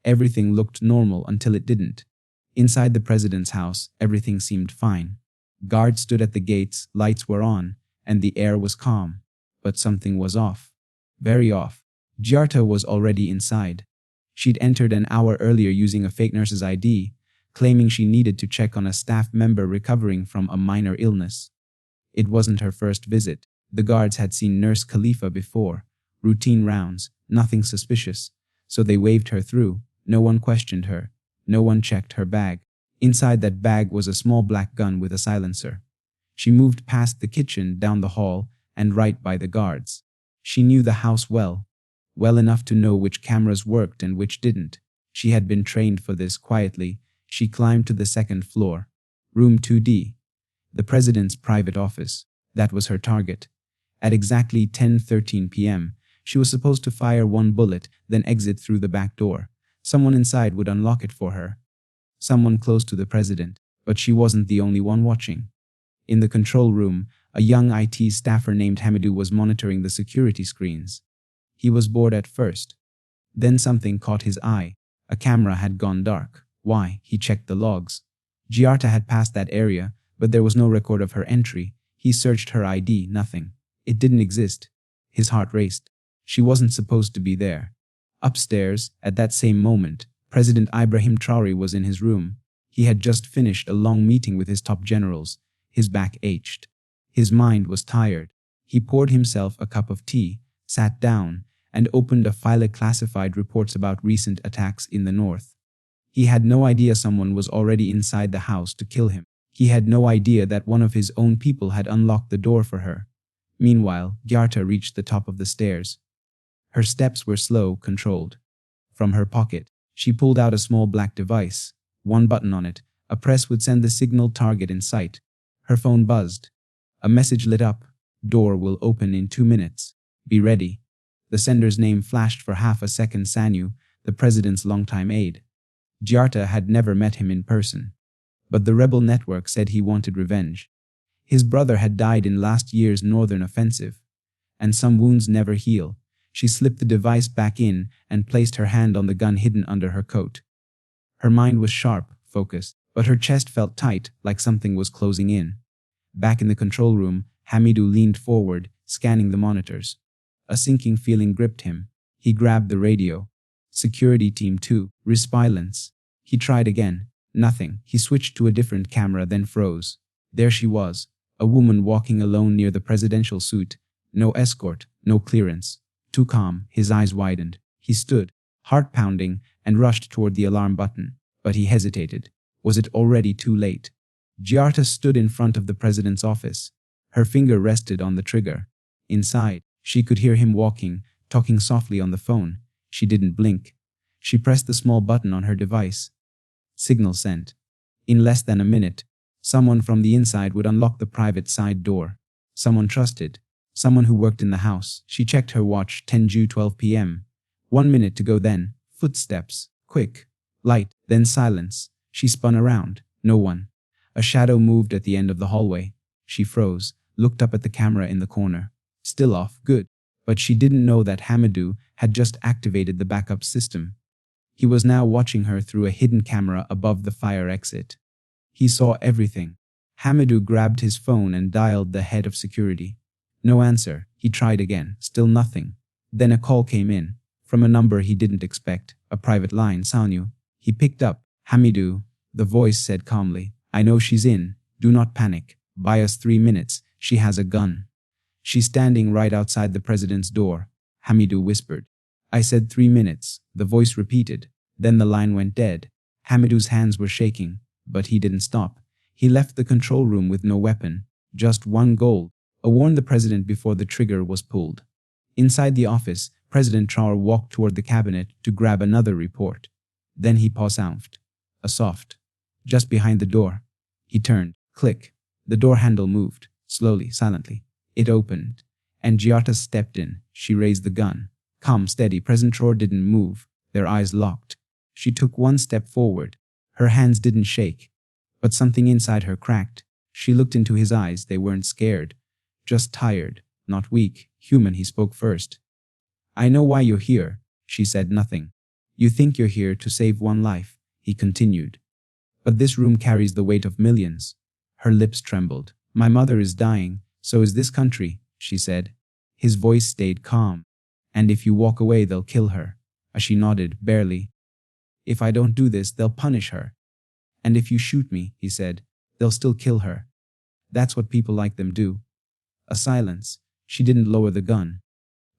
Everything looked normal until it didn't. Inside the president's house, everything seemed fine. Guards stood at the gates, lights were on, and the air was calm. But something was off. Very off. Giarta was already inside. She'd entered an hour earlier using a fake nurse's ID, claiming she needed to check on a staff member recovering from a minor illness. It wasn't her first visit. The guards had seen Nurse Khalifa before. Routine rounds, nothing suspicious. So they waved her through. No one questioned her. No one checked her bag. Inside that bag was a small black gun with a silencer. She moved past the kitchen, down the hall, and right by the guards. She knew the house well enough to know which cameras worked and which didn't. She had been trained for this. Quietly, she climbed to the second floor. Room 2D. The president's private office. That was her target. At exactly 10:13 p.m., she was supposed to fire one bullet, then exit through the back door. Someone inside would unlock it for her. Someone close to the president, but she wasn't the only one watching. In the control room, a young IT staffer named Hamidu was monitoring the security screens. He was bored at first. Then something caught his eye. A camera had gone dark. Why? He checked the logs. Giarta had passed that area, but there was no record of her entry. He searched her ID, nothing. It didn't exist. His heart raced. She wasn't supposed to be there. Upstairs, at that same moment, President Ibrahim Traoré was in his room. He had just finished a long meeting with his top generals. His back ached. His mind was tired. He poured himself a cup of tea, sat down, and opened a file of classified reports about recent attacks in the north. He had no idea someone was already inside the house to kill him. He had no idea that one of his own people had unlocked the door for her. Meanwhile, Giarta reached the top of the stairs. Her steps were slow, controlled. From her pocket, she pulled out a small black device. One button on it, a press would send the signal target in sight. Her phone buzzed. A message lit up. Door will open in 2 minutes. Be ready. The sender's name flashed for half a second. Sanu, the president's longtime aide. Giarta had never met him in person. But the rebel network said he wanted revenge. His brother had died in last year's northern offensive. And some wounds never heal. She slipped the device back in and placed her hand on the gun hidden under her coat. Her mind was sharp, focused, but her chest felt tight, like something was closing in. Back in the control room, Hamidu leaned forward, scanning the monitors. A sinking feeling gripped him. He grabbed the radio. Security Team 2, response. He tried again. Nothing. He switched to a different camera, then froze. There she was, a woman walking alone near the presidential suite. No escort, no clearance. Too calm, his eyes widened. He stood, heart pounding, and rushed toward the alarm button. But he hesitated. Was it already too late? Giarta stood in front of the president's office. Her finger rested on the trigger. Inside, she could hear him walking, talking softly on the phone. She didn't blink. She pressed the small button on her device. Signal sent. In less than a minute, someone from the inside would unlock the private side door. Someone trusted. Someone who worked in the house. She checked her watch. 10:12 p.m. 1 minute to go then. Footsteps. Quick. Light. Then silence. She spun around. No one. A shadow moved at the end of the hallway. She froze, looked up at the camera in the corner. Still off. Good. But she didn't know that Hamidu had just activated the backup system. He was now watching her through a hidden camera above the fire exit. He saw everything. Hamidu grabbed his phone and dialed the head of security. No answer. He tried again. Still nothing. Then a call came in. From a number he didn't expect. A private line. Sanu. He picked up. Hamidu. The voice said calmly. I know she's in. Do not panic. Buy us 3 minutes. She has a gun. She's standing right outside the president's door. Hamidu whispered. I said 3 minutes. The voice repeated. Then the line went dead. Hamidu's hands were shaking, but he didn't stop. He left the control room with no weapon. Just one goal. Warn the president before the trigger was pulled. Inside the office, President Traoré walked toward the cabinet to grab another report. Then he paused. A soft. Just behind the door. He turned. Click. The door handle moved. Slowly, silently. It opened. And Giarta stepped in. She raised the gun. Calm, steady. President Traoré didn't move. Their eyes locked. She took one step forward. Her hands didn't shake. But something inside her cracked. She looked into his eyes. They weren't scared. Just tired. Not weak. Human. He spoke first. I know why you're here. She said nothing. You think you're here to save one life, he continued. But this room carries the weight of millions. Her lips trembled. My mother is dying, so is this country, she said. His voice stayed calm. And if you walk away, they'll kill her. She nodded, barely. If I don't do this, they'll punish her. And if you shoot me, he said, they'll still kill her. That's what people like them do. A silence. She didn't lower the gun.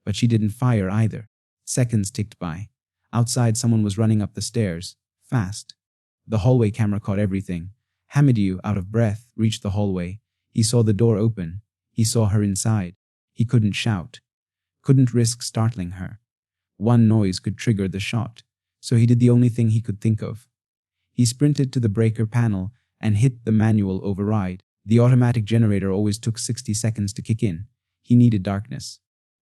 But she didn't fire either. Seconds ticked by. Outside, someone was running up the stairs. Fast. The hallway camera caught everything. Hamidu, out of breath, reached the hallway. He saw the door open. He saw her inside. He couldn't shout. Couldn't risk startling her. One noise could trigger the shot. So he did the only thing he could think of. He sprinted to the breaker panel and hit the manual override. The automatic generator always took 60 seconds to kick in. He needed darkness.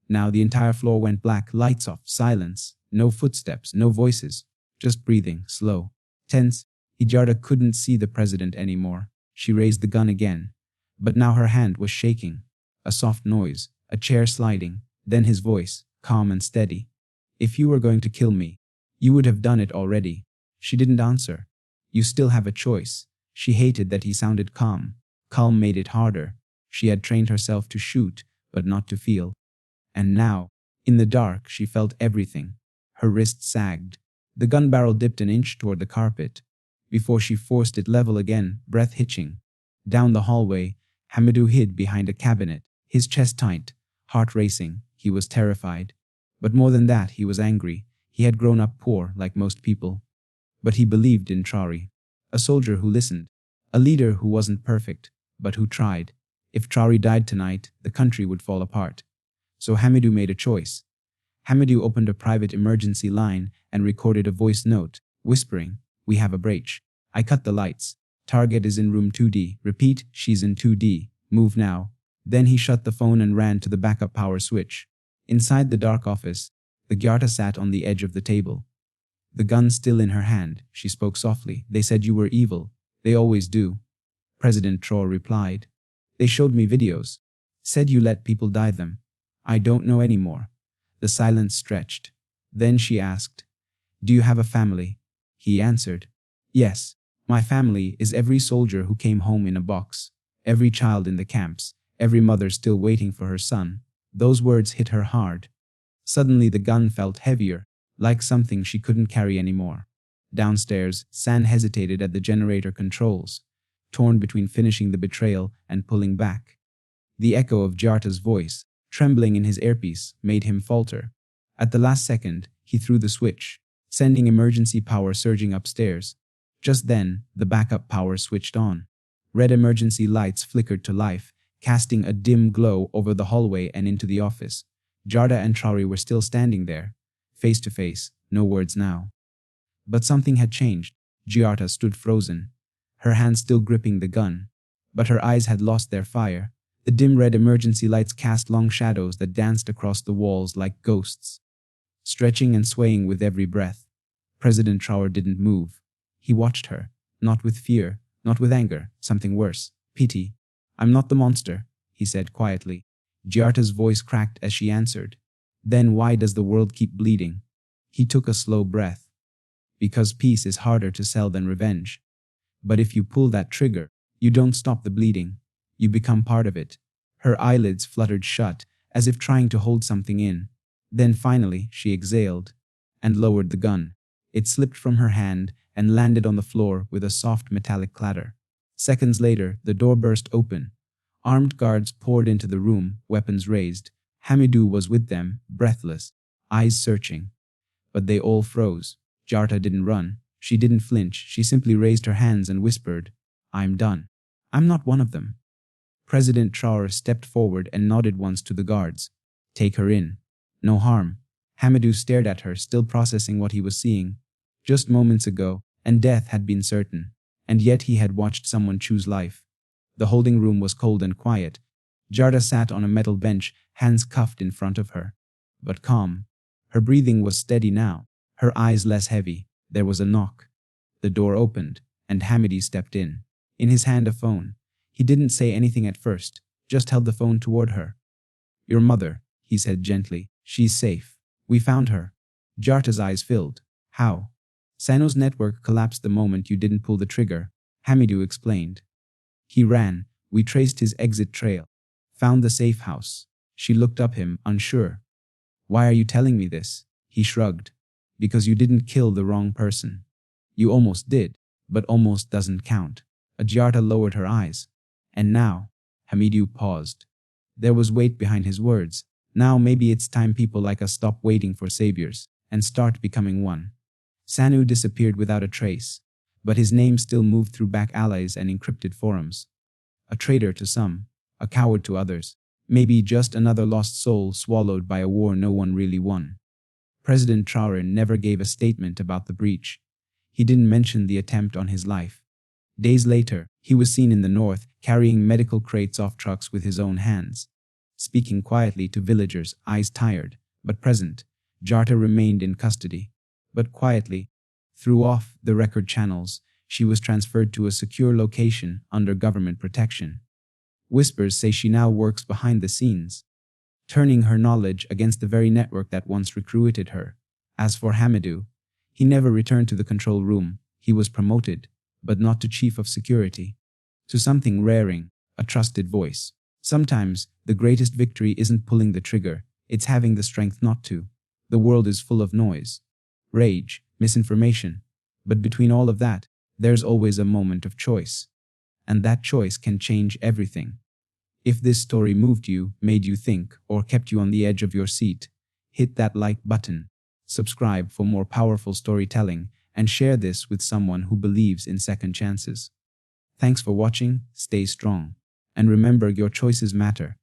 Now the entire floor went black, lights off, silence. No footsteps, no voices. Just breathing, slow. Tense. Giarta couldn't see the president anymore. She raised the gun again. But now her hand was shaking. A soft noise, a chair sliding, then his voice, calm and steady. If you were going to kill me, you would have done it already. She didn't answer. You still have a choice. She hated that he sounded calm. Calm made it harder. She had trained herself to shoot, but not to feel. And now, in the dark, she felt everything. Her wrist sagged. The gun barrel dipped an inch toward the carpet. Before she forced it level again, breath hitching. Down the hallway, Hamidu hid behind a cabinet, his chest tight, heart racing. He was terrified. But more than that, he was angry. He had grown up poor, like most people. But he believed in Traoré. A soldier who listened. A leader who wasn't perfect, but who tried. If Traoré died tonight, the country would fall apart. So Hamidu made a choice. Hamidu opened a private emergency line and recorded a voice note, whispering, "We have a breach. I cut the lights. Target is in room 2D. Repeat, she's in 2D. Move now." Then he shut the phone and ran to the backup power switch. Inside the dark office, the Giarta sat on the edge of the table. The gun still in her hand, she spoke softly. "They said you were evil. They always do." President Traoré replied. "They showed me videos. Said you let people die them. I don't know anymore." The silence stretched. Then she asked, "Do you have a family?" He answered, "Yes. My family is every soldier who came home in a box, every child in the camps, every mother still waiting for her son." Those words hit her hard. Suddenly the gun felt heavier, like something she couldn't carry anymore. Downstairs, San hesitated at the generator controls, torn between finishing the betrayal and pulling back. The echo of Giarta's voice, trembling in his earpiece, made him falter. At the last second, he threw the switch, sending emergency power surging upstairs. Just then, the backup power switched on. Red emergency lights flickered to life, casting a dim glow over the hallway and into the office. Giarta and Traoré were still standing there, face to face, no words now. But something had changed. Giarta stood frozen, her hand still gripping the gun. But her eyes had lost their fire. The dim red emergency lights cast long shadows that danced across the walls like ghosts, stretching and swaying with every breath. President Traoré didn't move. He watched her, not with fear, not with anger, something worse, pity. "I'm not the monster," he said quietly. Giarta's voice cracked as she answered. "Then why does the world keep bleeding?" He took a slow breath. "Because peace is harder to sell than revenge. But if you pull that trigger, you don't stop the bleeding. You become part of it." Her eyelids fluttered shut, as if trying to hold something in. Then finally, she exhaled and lowered the gun. It slipped from her hand and landed on the floor with a soft metallic clatter. Seconds later, the door burst open. Armed guards poured into the room, weapons raised. Hamidu was with them, breathless, eyes searching. But they all froze. Giarta didn't run. She didn't flinch. She simply raised her hands and whispered, "I'm done. I'm not one of them." President Traoré stepped forward and nodded once to the guards. "Take her in. No harm." Hamidu stared at her, still processing what he was seeing. Just moments ago, and death had been certain. And yet he had watched someone choose life. The holding room was cold and quiet. Giarta sat on a metal bench, hands cuffed in front of her. But calm. Her breathing was steady now, her eyes less heavy. There was a knock. The door opened, and Hamidu stepped in. In his hand a phone. He didn't say anything at first, just held the phone toward her. "Your mother," he said gently. "She's safe. We found her." Giarta's eyes filled. How? Sano's network collapsed the moment you didn't pull the trigger, Hamidu explained. He ran. We traced his exit trail. Found the safe house. She looked up him, unsure. Why are you telling me this? He shrugged. Because you didn't kill the wrong person. You almost did, but almost doesn't count. Giarta lowered her eyes. And now? Hamidu paused. There was weight behind his words. Now maybe it's time people like us stop waiting for saviors and start becoming one. Sanu disappeared without a trace, but his name still moved through back alleys and encrypted forums. A traitor to some, a coward to others, maybe just another lost soul swallowed by a war no one really won. President Traoré never gave a statement about the breach. He didn't mention the attempt on his life. Days later, he was seen in the north carrying medical crates off trucks with his own hands. Speaking quietly to villagers, eyes tired, but present, Giarta remained in custody. But quietly, through off-the-record channels, she was transferred to a secure location under government protection. Whispers say she now works behind the scenes, turning her knowledge against the very network that once recruited her. As for Hamidu, he never returned to the control room. He was promoted, but not to chief of security, to something raring, a trusted voice. Sometimes, the greatest victory isn't pulling the trigger, it's having the strength not to. The world is full of noise, rage, misinformation. But between all of that, there's always a moment of choice. And that choice can change everything. If this story moved you, made you think, or kept you on the edge of your seat, hit that like button, subscribe for more powerful storytelling, and share this with someone who believes in second chances. Thanks for watching, stay strong. And remember, your choices matter.